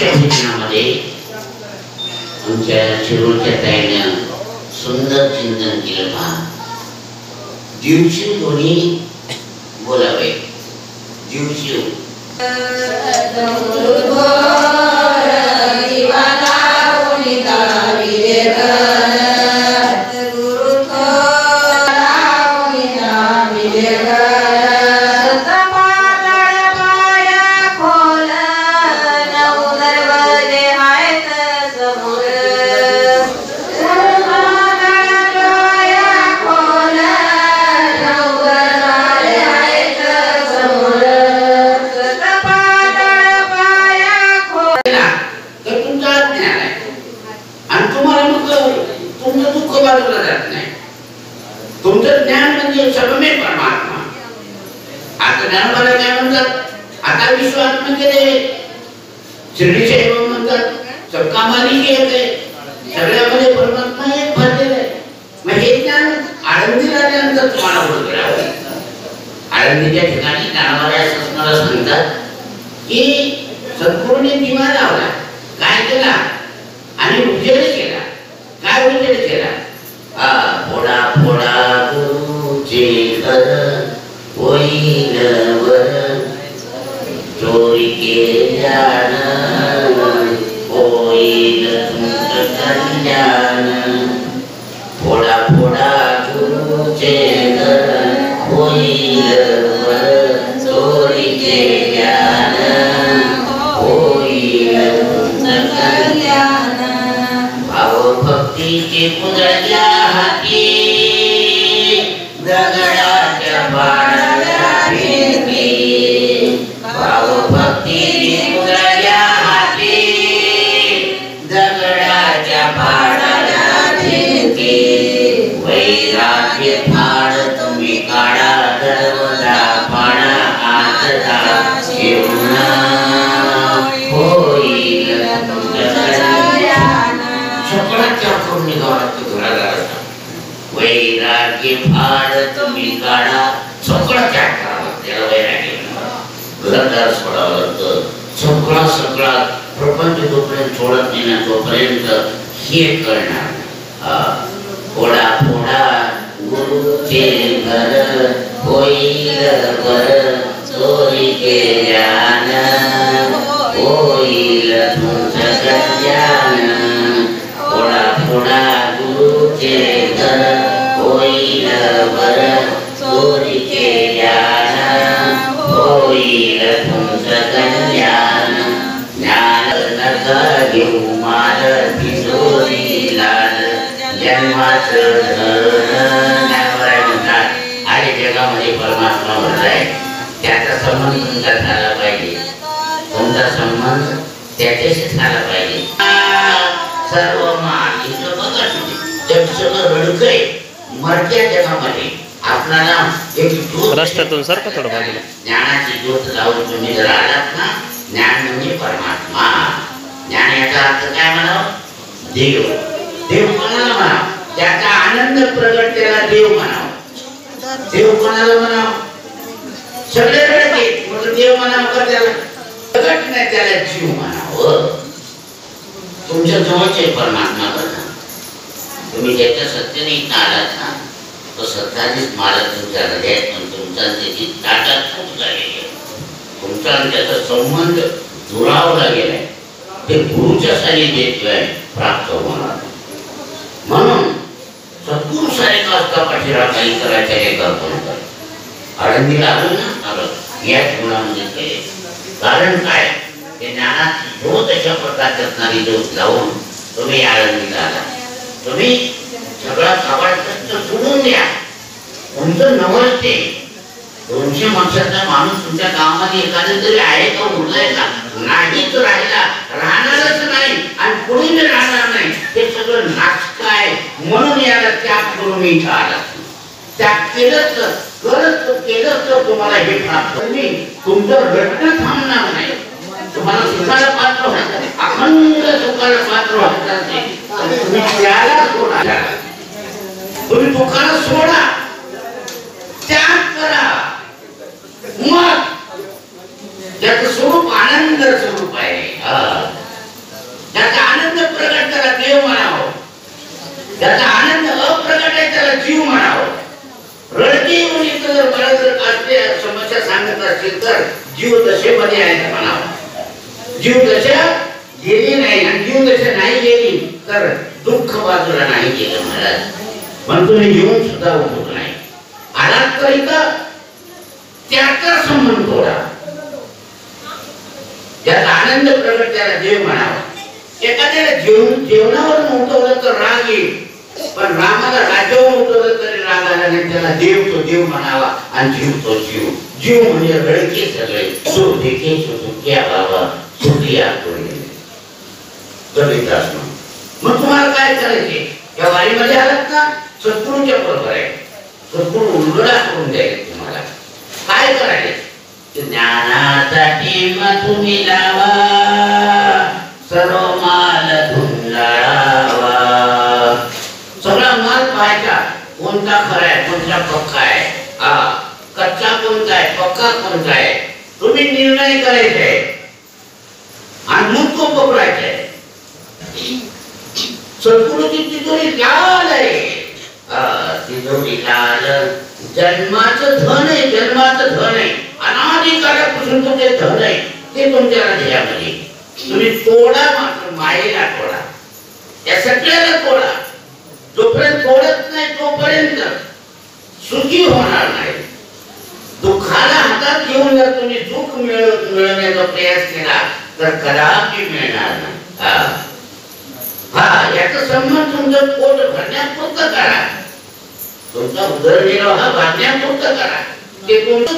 मागच्या भजनामध्ये आमच्या शिरोळच्या ताईनं सुंदर चिंतन केलं पहा. जीवशिव दोन्ही बोलावे. जीवशिव तुमचं ज्ञान म्हणजे सर्वमेव परमात्मा. आता ज्ञानोबाला काय म्हणतात? आता विश्वास म्हणजे शिर्डीचे म्हणतात सबका मालिक एक आहे, सगळ्यामध्ये परमात्मा एक भरलेला आहे. मग हे ज्ञान आळंदीला आल्यानंतर तुम्हाला बोलत राहावं. आळंदीच्या ठिकाणी ज्ञानोबा मला सांगतात की सद्गुरूने दिवा लावला, काय केला आणि उजेड केला. काय उजेड केला? फोडा फोडा गुरुचे घर होईल वर, चोरी केल्यान होईल तुमचं कल्याण. फोडा फोडा गुरुचे घर होईल वर, चोरी केल्यान होईल तुमचं कल्याण. भावभक्तीचे पुजल्या हाती दगडाच्या पाण्याला भिंती. भावभक्तीचे पुजल्या हाती दगडाच्या पाण्याला भिंती. वैराग्य फाड तुम्ही काढा, दरवजा पाणा आतला शिवना होईल तुमचं कल्याण. सगळ्याच्या करून निघाला वैराग्य फाड तुम्ही काढा. सगळं त्याग करावं, त्याला वैराग्य घरदार सोडावं लागतं. सगळा सगळा प्रपंच जोपर्यंत सोडत नाही ना तोपर्यंत हे करणार. फोडा फोडा गुरुचे घर होईल बर, चोरी केल्यान होईल तुमचं कल्याण. फोडा फोडा गुरुचे घर होईल बर, चोरी केल्यान होईल तुमचं कल्याण. ज्ञान नका घेऊ माल भिजोरी लाल, जन्माचं ज्ञानवराय म्हणतात आणि जगामध्ये परमात्मा भरलाय. त्याचा संबंध तुमचा झाला पाहिजे, तुमचा संबंध त्याच्याशी झाला पाहिजे. सर्व मान इथं बघा, जग सगळं रडकय. मरत्या जगामध्ये आपल्याला एक रस्त्यातून सारखं थोडं बाजूला ज्ञानाची ज्योत लावून तुम्ही जर आलात ना, ज्ञान म्हणजे परमात्मा. ज्ञान याचा अर्थ काय म्हणावं? देव. देव कोणाला म्हणावं? त्याचा आनंद प्रगट त्याला देव म्हणावं. देव कोणाला म्हणावं? सगळे रडके म्हणून देव म्हणावं का त्याला? प्रगट नाही त्याला जीव म्हणावं. तुमच्या जवळचे परमात्मा बघा. तुम्ही ज्याच्या सत्तेने इथं आलात ना, तो सत्ताचीच मालक तुमच्या हृदयात, पण तुमचा त्याची ताटात खूप झालेली आहे. तुमचा त्याचा संबंध दुरावला गेलाय. ते गुरुच्या सानिध्याशिवाय प्राप्त होणार. म्हणून सद्गुरू सारिका असता पाठीरा काही करायच्या हे कल्पना कर. आळंदीला आलो ना, आलं याच गुणामध्ये केले. कारण काय? ते ज्ञानात ज्योत अशा प्रकारची असणारी ज्योत लावून तुम्ही आळंदीला आला. तुम्ही सगळा काबाडकष्ट सोडून द्या. तुमचं नवसते 200 माणसाचा माणूस तुमच्या गावामध्ये एखादं तरी आहे का? उरलाय का? नाहीच राहिला, राहणारच नाही आणि कोणी राहणार नाही. ते सगळं नाटक आहे. म्हणून याला त्याग करून मी इथं आला. त्याग केलंच तर तुम्हाला हे प्राप्त होईल. तुमचं रडणं थांबणार नाही. तुम्हाला सुखाला पात्र व्हायचं, अखंड सुखाला पात्र व्हायचं. तुम्ही त्याला सोडा, तुम्ही दुःखाला सोडा, त्याग करा. मग त्याचं स्वरूप आनंद स्वरूप आहे. त्याचा आनंद अप्रकट आहे, त्याला जीव म्हणावं. रडकी येऊन इथं जर मला जर असले समस्या सांगत असतील तर जीव दशेमध्ये आहे म्हणावं. जीव दशा गेली नाही आणि जीव दशा नाही गेली तर दुःख बाजूला नाही गेलं महाराज. पण तुम्ही येऊन सुद्धा उपयोग नाही आलात तर इथं त्याचा संबंध थोडा, त्याचा आनंद प्रगट त्याला देव म्हणावा. एखाद्याला जेवणावरून उठवलं तर राग येईल, पण रामाला राज्यावर उठवलं तरी राग आला नाही. त्याला देव तो देव म्हणावा आणि जीव तो जीव. जीव म्हणजे रडके सगळे सुख देखे सुखिया बाबा सुखिया कोणी कवितास. मग तुम्हाला काय करायचे? या वारीमध्ये आलात ना, सद्गुरूच्या बरोबर आहे. सद्गुरू उलगडा करून द्यायचे तुम्हाला. काय करायचे? ज्ञानासाठी मग तुम्ही लावा सर्व माल धुंडाळावा. सगळा माल पाहायचा, कोणता खरा आहे कोणता पक्का आहे, कच्चा कोणता आहे पक्का कोणता आहे, तुम्ही निर्णय करायचे आणि मग तो पकडायचा आहे. सद्गुरूची तिजोरी लाल आहे, तिजोरी लाल. जन्माचं धन आहे, जन्माचं धन आहे, अनादिकालापासून तुमचे धन आहे ते तुमच्या हृदयामध्ये. तुम्ही तोडा, मात्र मायेला तोडा, या सगळ्याला तोडा. जोपर्यंत तोडत नाही तोपर्यंत सुखी होणार नाही. दुःखाला हातात घेऊन जर तुम्ही सुख मिळवण्याचा प्रयास केला तर कदापि मिळणार नाही. याचा संबंध तुमचं पोट भरण्यापुरतं करा, तुमचा उदरनिर्वाह भागण्यापुरतं करा. ते तुमचं